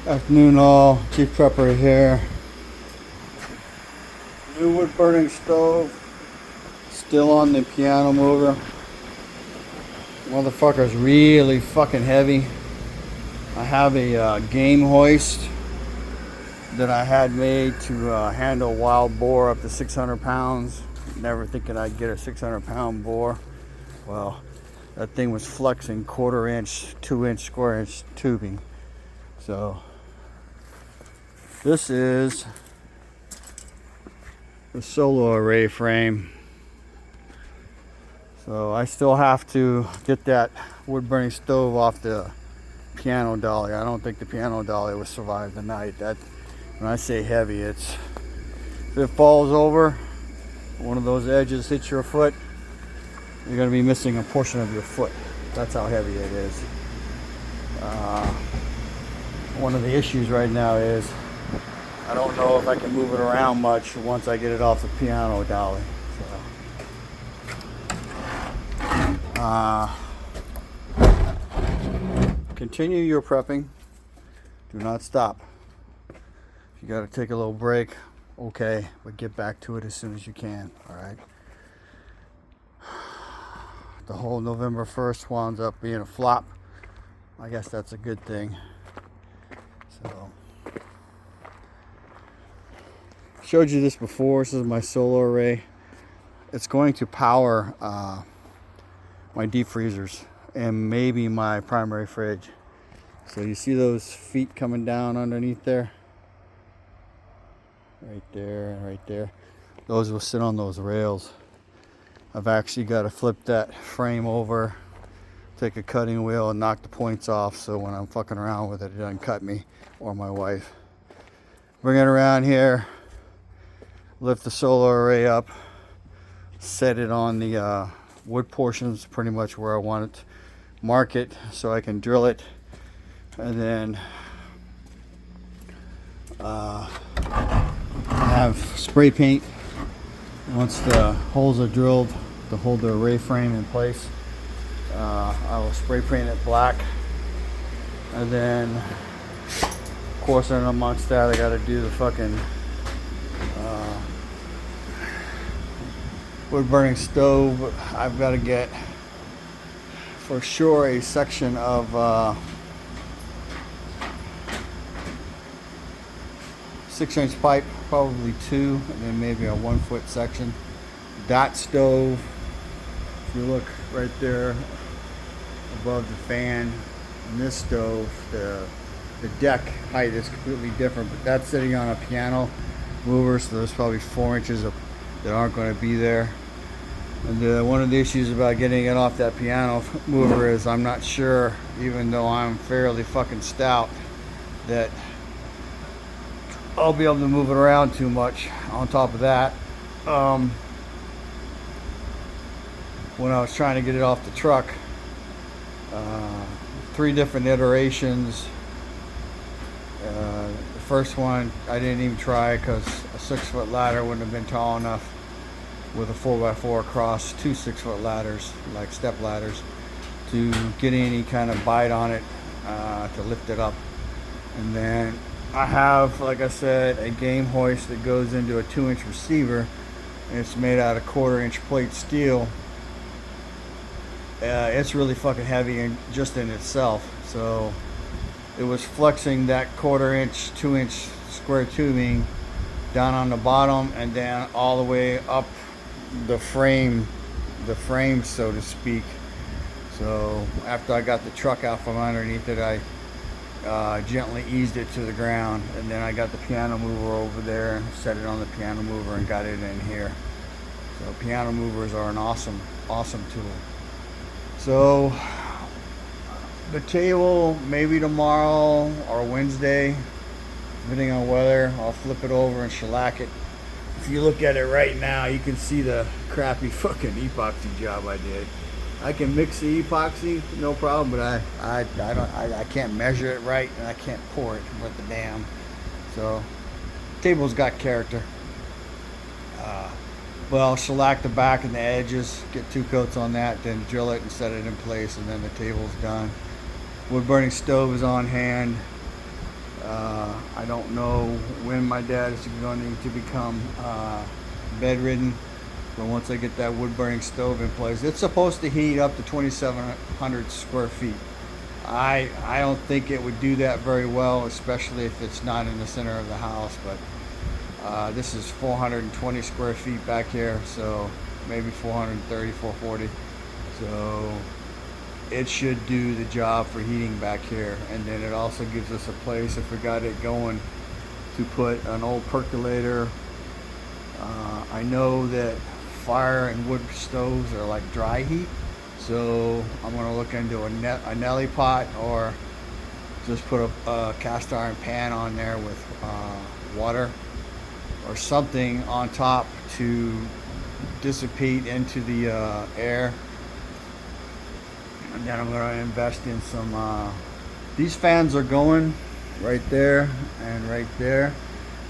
Afternoon all, Chief Prepper here. New wood burning stove, still on the piano mover. Motherfucker's really fucking heavy. I have a game hoist that I had made to handle wild boar up to 600 pounds. Never thinking I'd get a 600-pound boar. Well, that thing was flexing 1/4 inch, 2-inch, square inch tubing. So this is the solar array frame. So I still have to get that wood burning stove off the piano dolly. I don't think the piano dolly will survive the night. That, when I say heavy, it's, if it falls over, one of those edges hits your foot, you're going to be missing a portion of your foot. That's how heavy it is. One of the issues right now is I don't know if I can move it around much once I get it off the piano dolly. Continue your prepping. Do not stop. If you got to take a little break, okay, but get back to it as soon as you can. All right. The whole November 1st winds up being a flop. I guess that's a good thing. So, showed you this before. This is my solar array. It's going to power my deep freezers and maybe my primary fridge. So you see those feet coming down underneath there? Right there and right there. Those will sit on those rails. I've actually got to flip that frame over, take a cutting wheel and knock the points off so when I'm fucking around with it, it doesn't cut me or my wife. Bring it around here, lift the solar array up, set it on the wood portions pretty much where I want it, mark it so I can drill it, and then have spray paint once the holes are drilled to hold the array frame in place. I will spray paint it black, and then of course in amongst that I got to do the fucking wood burning stove. I've got to get for sure a section of 6-inch pipe, probably 2, and then maybe a 1-foot section. Dot stove. If you look right there above the fan in this stove, the deck height is completely different, but that's sitting on a piano mover, so there's probably 4 inches that aren't going to be there. And one of the issues about getting it off that piano mover is I'm not sure, even though I'm fairly fucking stout, that I'll be able to move it around too much. On top of that, when I was trying to get it off the truck, 3 different iterations. The first one I didn't even try because a 6-foot ladder wouldn't have been tall enough with a 4x4 across 2 6-foot ladders, like step ladders, to get any kind of bite on it to lift it up. And then I have, like I said, a game hoist that goes into a 2-inch receiver, and it's made out of 1/4-inch plate steel. It's really fucking heavy and just in itself, so it was flexing that 1/4-inch, 2-inch square tubing down on the bottom and then all the way up the frame, so to speak. So after I got the truck out from underneath it, I gently eased it to the ground, and then I got the piano mover over there, set it on the piano mover, and got it in here. So piano movers are an awesome tool. So the table, maybe tomorrow or Wednesday, depending on weather, I'll flip it over and shellac it. If you look at it right now, you can see the crappy fucking epoxy job I did. I can mix the epoxy, no problem, but I can't measure it right, and I can't pour it with the dam. So table's got character. But I'll shellac the back and the edges, get 2 coats on that, then drill it and set it in place, and then the table's done. Wood burning stove is on hand. I don't know when my dad is going to become bedridden, but once I get that wood burning stove in place, it's supposed to heat up to 2,700 square feet. I don't think it would do that very well, especially if it's not in the center of the house, but this is 420 square feet back here, so maybe 430, 440. So it should do the job for heating back here. And then it also gives us a place, if we got it going, to put an old percolator. I know that fire and wood stoves are like dry heat, so I'm going to look into a Nelly pot, or just put a cast iron pan on there with water or something on top to dissipate into the air. And then I'm going to invest in some, these fans are going right there and right there,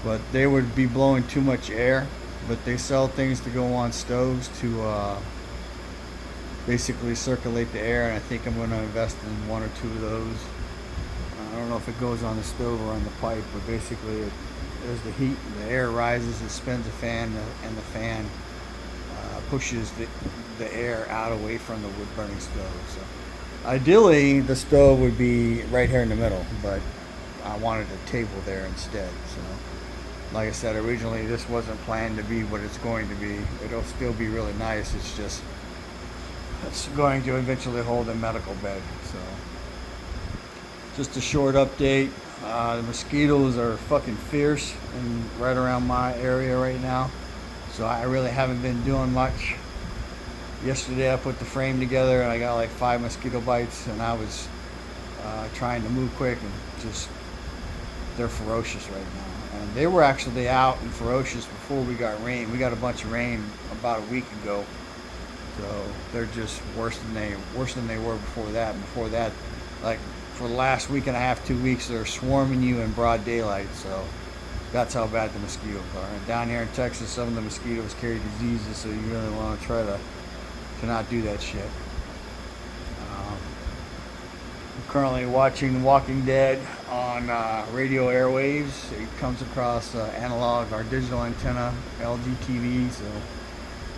but they would be blowing too much air. But they sell things to go on stoves to basically circulate the air, and I think I'm going to invest in one or two of those. I don't know if it goes on the stove or on the pipe, but basically there's the heat, the air rises, it spins a fan, and the fan pushes the air out away from the wood burning stove. So ideally the stove would be right here in the middle, but I wanted a table there instead. So like I said, originally this wasn't planned to be what it's going to be. It'll still be really nice. It's just, it's going to eventually hold a medical bed. So just a short update. The mosquitoes are fucking fierce and right around my area right now. So I really haven't been doing much. Yesterday I put the frame together and I got like 5 mosquito bites, and I was trying to move quick, and just, they're ferocious right now. And they were actually out and ferocious before we got rain. We got a bunch of rain about a week ago. So they're just worse than they were before that. And before that, like for the last week and a half, 2 weeks, they're swarming you in broad daylight. So that's how bad the mosquitoes are. And down here in Texas, some of the mosquitoes carry diseases, so you really want to try to not do that shit. I'm currently watching The Walking Dead on radio airwaves. It comes across analog or digital antenna, LG TV, so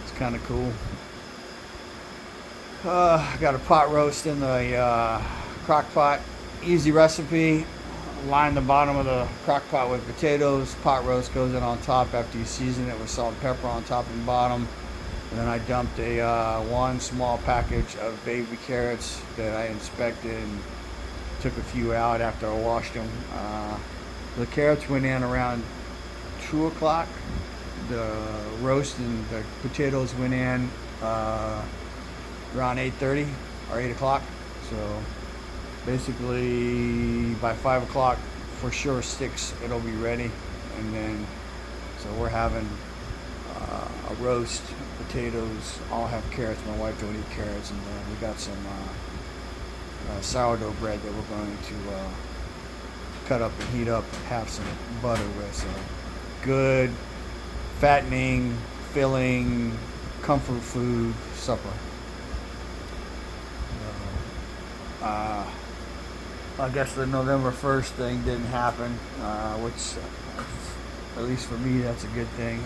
it's kind of cool. I got a pot roast in the crock pot. Easy recipe. Line the bottom of the crock pot with potatoes. Pot roast goes in on top after you season it with salt and pepper on top and bottom. And then I dumped a one small package of baby carrots that I inspected and took a few out after I washed them. The carrots went in around 2 o'clock. The roast and the potatoes went in around 8:30 or 8 o'clock. So basically by 5 o'clock, for sure 6, it'll be ready. And then, so we're having a roast, potatoes, all have carrots. My wife don't eat carrots, and then we got some sourdough bread that we're going to cut up and heat up and have some butter with. So good, fattening, filling, comfort food supper. I guess the November 1st thing didn't happen, which at least for me that's a good thing.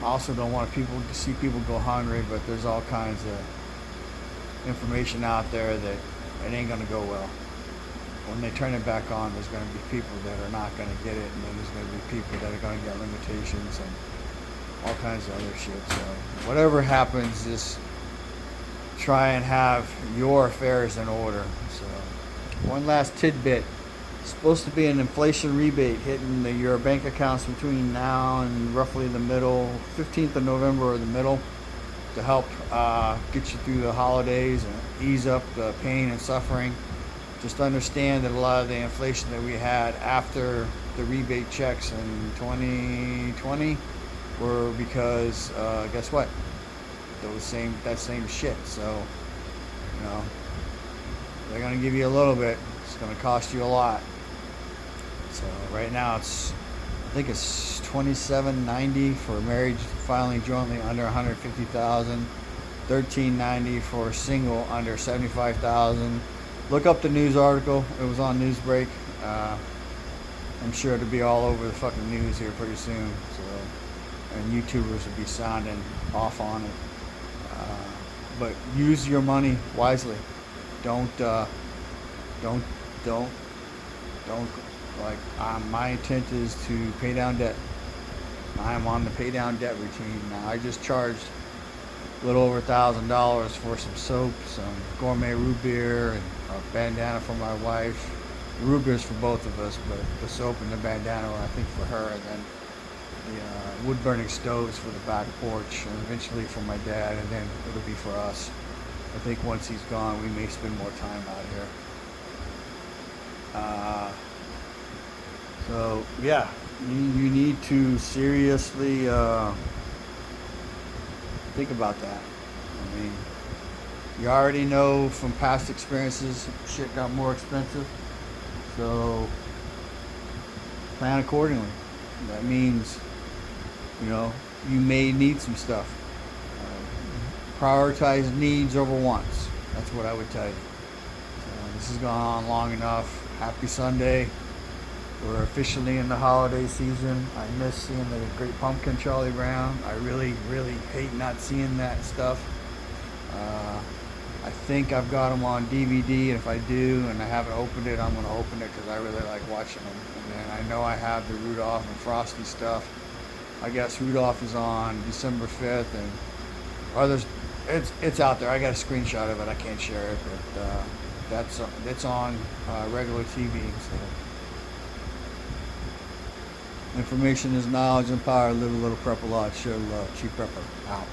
I also don't want people to see people go hungry, but there's all kinds of information out there that it ain't going to go well. When they turn it back on, there's going to be people that are not going to get it, and then there's going to be people that are going to get limitations and all kinds of other shit. So whatever happens, just try and have your affairs in order. So one last tidbit. It's supposed to be an inflation rebate hitting your bank accounts between now and roughly the middle, 15th of November or the middle, to help get you through the holidays and ease up the pain and suffering. Just understand that a lot of the inflation that we had after the rebate checks in 2020 were because, guess what? That same shit. So, you know, they're going to give you a little bit. It's going to cost you a lot. So right now I think it's $27.90 for marriage filing jointly under $150,000, $13.90 for single under $75,000. Look up the news article. It was on Newsbreak. I'm sure it'll be all over the fucking news here pretty soon. So, and YouTubers will be sounding off on it. But use your money wisely. Don't, don't, don't, don't. Like, my intent is to pay down debt. I am on the pay down debt routine now. I just charged a little over $1,000 for some soap, some gourmet root beer, and a bandana for my wife. The root beer's for both of us, but the soap and the bandana are, I think, for her. And then the wood burning stoves for the back porch, and eventually for my dad, and then it'll be for us. I think once he's gone, we may spend more time out here. So yeah, you need to seriously think about that. I mean, you already know from past experiences, shit got more expensive. So plan accordingly. That means, you may need some stuff. Prioritize needs over wants. That's what I would tell you. So this has gone on long enough. Happy Sunday. We're officially in the holiday season. I miss seeing the Great Pumpkin, Charlie Brown. I really, really hate not seeing that stuff. I think I've got them on DVD, and if I do and I haven't opened it, I'm going to open it because I really like watching them. And then I know I have the Rudolph and Frosty stuff. I guess Rudolph is on December 5th, and others, it's out there. I got a screenshot of it. I can't share it, but that's on regular TV. So. Information is knowledge and power. Live a little, prep a lot. Show love. Chief Prepper out.